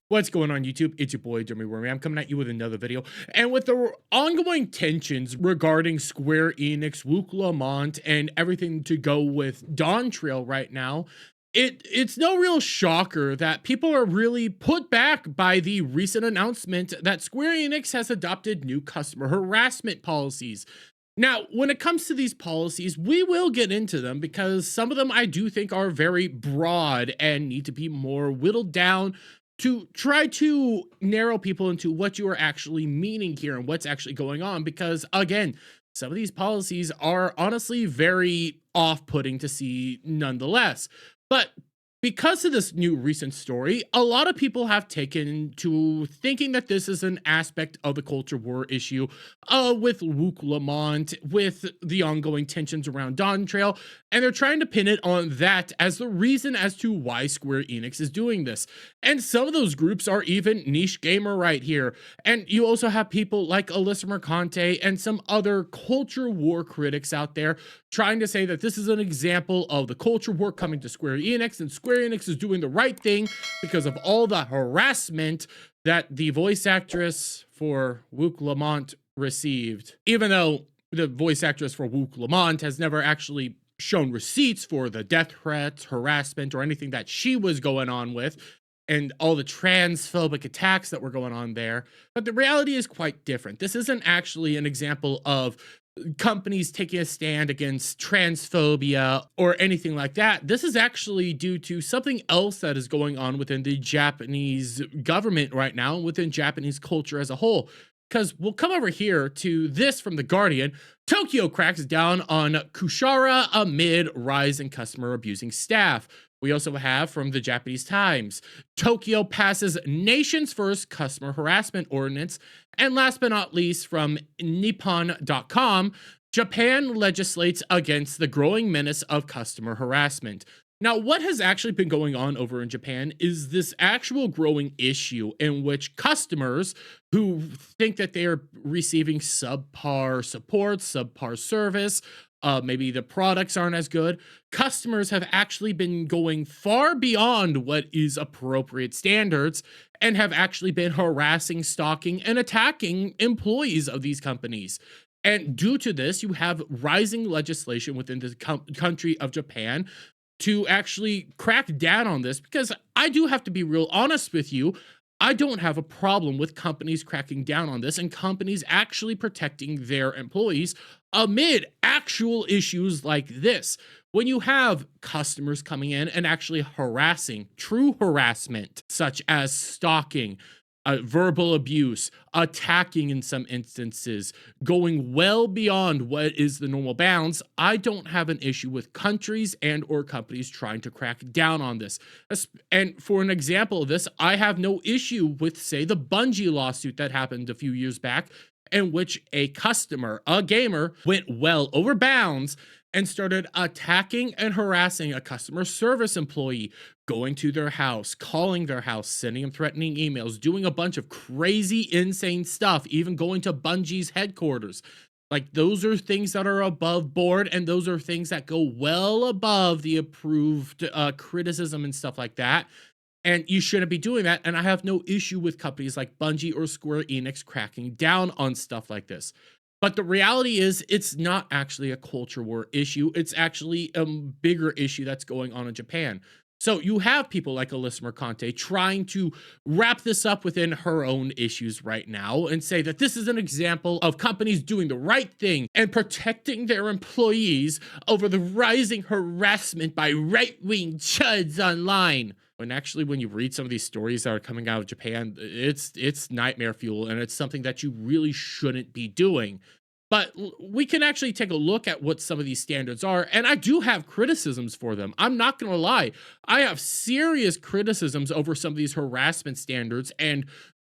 What's going on YouTube? It's your boy Jeremy Wormy. I'm coming at you with another video. And with the ongoing tensions regarding Square Enix, Wook Lamont, and everything to go with Dawn Trail right now, it's no real shocker that people are really put back by the recent announcement that Square Enix has adopted new customer harassment policies. Now, when it comes to these policies, we will get into them because some of them I do think are very broad and need to be more whittled down to try to narrow people into what you are actually meaning here and what's actually going on. Because again, some of these policies are honestly very off-putting to see nonetheless. But because of this new recent story, a lot of people have taken to thinking that this is an aspect of the culture war issue with Wook Lamont, with the ongoing tensions around Dawn Trail, and they're trying to pin it on that as the reason as to why Square Enix is doing this. And some of those groups are even niche gamer right here. And you also have people like Alyssa Mercante and some other culture war critics out there trying to say that this is an example of the culture war coming to Square Enix, and Square Enix is doing the right thing because of all the harassment that the voice actress for Wook Lamont received. Even though the voice actress for Wook Lamont has never actually shown receipts for the death threats, harassment, or anything that she was going on with, and all the transphobic attacks that were going on there. But the reality is quite different. This isn't actually an example of companies taking a stand against transphobia or anything like that. This is actually due to something else that is going on within the Japanese government right now and within Japanese culture as a whole. Because we'll come over here to this from The Guardian. Tokyo cracks down on Kushara amid rise in customer abusing staff. We also have from the Japanese Times, Tokyo passes nation's first customer harassment ordinance. And last but not least, from Nippon.com, Japan legislates against the growing menace of customer harassment. Now, what has actually been going on over in Japan is this actual growing issue in which customers who think that they are receiving subpar support, subpar service, maybe the products aren't as good, customers have actually been going far beyond what is appropriate standards and have actually been harassing, stalking, and attacking employees of these companies. And due to this, you have rising legislation within the country of Japan to actually crack down on this, because I do have to be real honest with you. I don't have a problem with companies cracking down on this and companies actually protecting their employees amid actual issues like this. When you have customers coming in and actually harassing, true harassment, such as stalking, verbal abuse, attacking in some instances, going well beyond what is the normal bounds, I don't have an issue with countries and or companies trying to crack down on this. And for an example of this, I have no issue with, say, the Bungie lawsuit that happened a few years back, in which a customer, a gamer, went well over bounds and started attacking and harassing a customer service employee, going to their house, calling their house, sending them threatening emails, doing a bunch of crazy, insane stuff, even going to Bungie's headquarters. Like, those are things that are above board, and those are things that go well above the approved criticism and stuff like that. And you shouldn't be doing that. And I have no issue with companies like Bungie or Square Enix cracking down on stuff like this. But the reality is, it's not actually a culture war issue. It's actually a bigger issue that's going on in Japan. So you have people like Alyssa Mercante trying to wrap this up within her own issues right now and say that this is an example of companies doing the right thing and protecting their employees over the rising harassment by right-wing chuds online. When actually, when you read some of these stories that are coming out of Japan, it's nightmare fuel, and it's something that you really shouldn't be doing. But we can actually take a look at what some of these standards are, and I do have criticisms for them. I'm not going to lie. I have serious criticisms over some of these harassment standards, and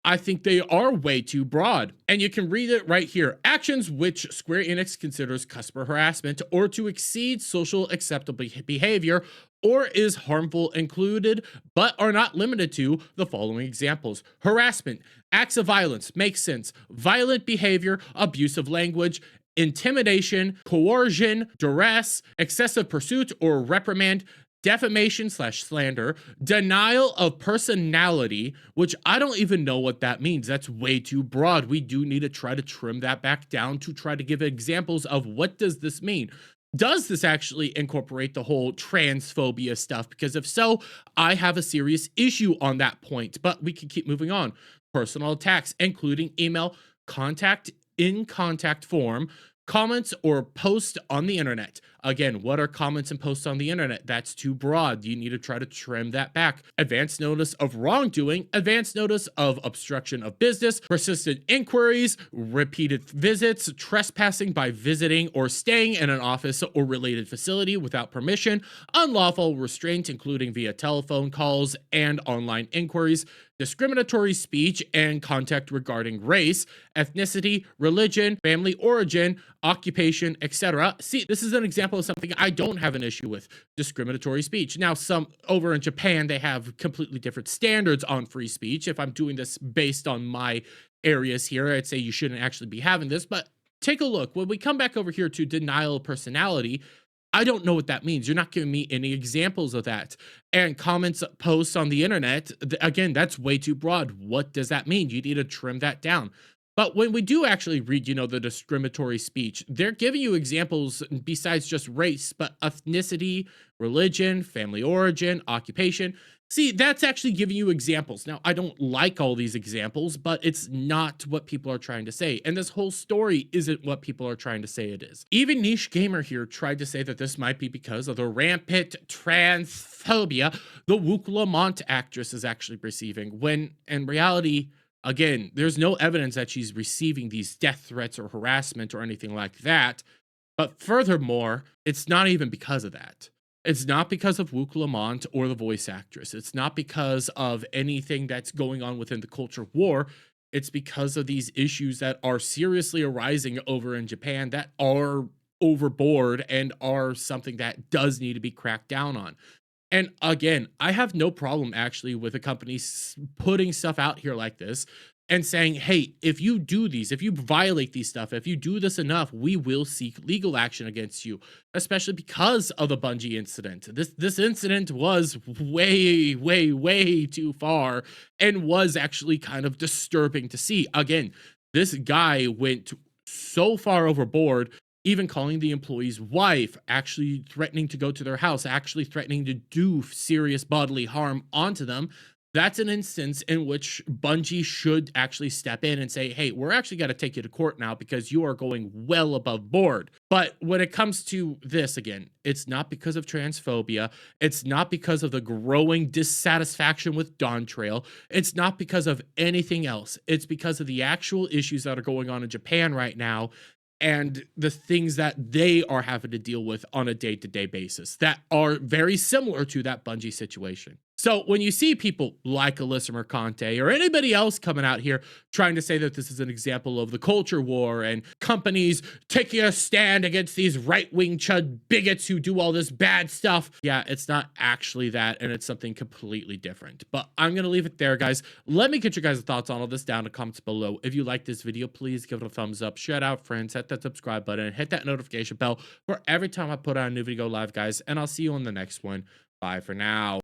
I think they are way too broad. And you can read it right here. Actions which Square Enix considers customer harassment or to exceed social acceptable behavior or is harmful included, but are not limited to the following examples: harassment, acts of violence, makes sense, violent behavior, abusive language, intimidation, coercion, duress, excessive pursuit or reprimand, defamation slash slander, denial of personality, which I don't even know what that means. That's way too broad. We do need to try to trim that back down to try to give examples of what does this mean. Does this actually incorporate the whole transphobia stuff? Because if so, I have a serious issue on that point, but we can keep moving on. Personal attacks, including email, contact in contact form, comments or posts on the internet. Again, what are comments and posts on the internet? That's too broad. You need to try to trim that back. Advance notice of wrongdoing, advance notice of obstruction of business, persistent inquiries, repeated visits, trespassing by visiting or staying in an office or related facility without permission, unlawful restraint, including via telephone calls and online inquiries, discriminatory speech and contact regarding race, ethnicity, religion, family origin, occupation, etc. See, this is an example of something I don't have an issue with: discriminatory speech. Now, some over in Japan, they have completely different standards on free speech. If I'm doing this based on my areas here, I'd say you shouldn't actually be having this, but take a look. When we come back over here to denial of personality, I don't know what that means. You're not giving me any examples of that. And comments, posts on the internet, again, that's way too broad. What does that mean? You need to trim that down. But when we do actually read, the discriminatory speech, they're giving you examples besides just race, but ethnicity, religion, family origin, occupation. See, that's actually giving you examples. Now, I don't like all these examples, but it's not what people are trying to say. And this whole story isn't what people are trying to say it is. Even Niche Gamer here tried to say that this might be because of the rampant transphobia the Wook Lamont actress is actually receiving, when in reality, again, there's no evidence that she's receiving these death threats or harassment or anything like that. But furthermore, it's not even because of that. It's not because of Wook Lamont or the voice actress. It's not because of anything that's going on within the culture war. It's because of these issues that are seriously arising over in Japan that are overboard and are something that does need to be cracked down on. And again, I have no problem actually with a company putting stuff out here like this and saying, hey, if you do these, if you violate these stuff, if you do this enough, we will seek legal action against you, especially because of the Bungie incident. This incident was way, way, way too far and was actually kind of disturbing to see. Again, this guy went so far overboard, even calling the employee's wife, actually threatening to go to their house, actually threatening to do serious bodily harm onto them. That's an instance in which Bungie should actually step in and say, hey, we're actually got to take you to court now because you are going well above board. But when it comes to this, again, it's not because of transphobia. It's not because of the growing dissatisfaction with Dawn Trail. It's not because of anything else. It's because of the actual issues that are going on in Japan right now and the things that they are having to deal with on a day-to-day basis that are very similar to that Bungie situation. So when you see people like Alyssa Mercante or anybody else coming out here trying to say that this is an example of the culture war and companies taking a stand against these right-wing chud bigots who do all this bad stuff, yeah, it's not actually that, and it's something completely different. But I'm gonna leave it there, guys. Let me get your guys' thoughts on all this down in the comments below. If you like this video, please give it a thumbs up, share it out, friends, hit that subscribe button, and hit that notification bell for every time I put out a new video live, guys, and I'll see you on the next one. Bye for now.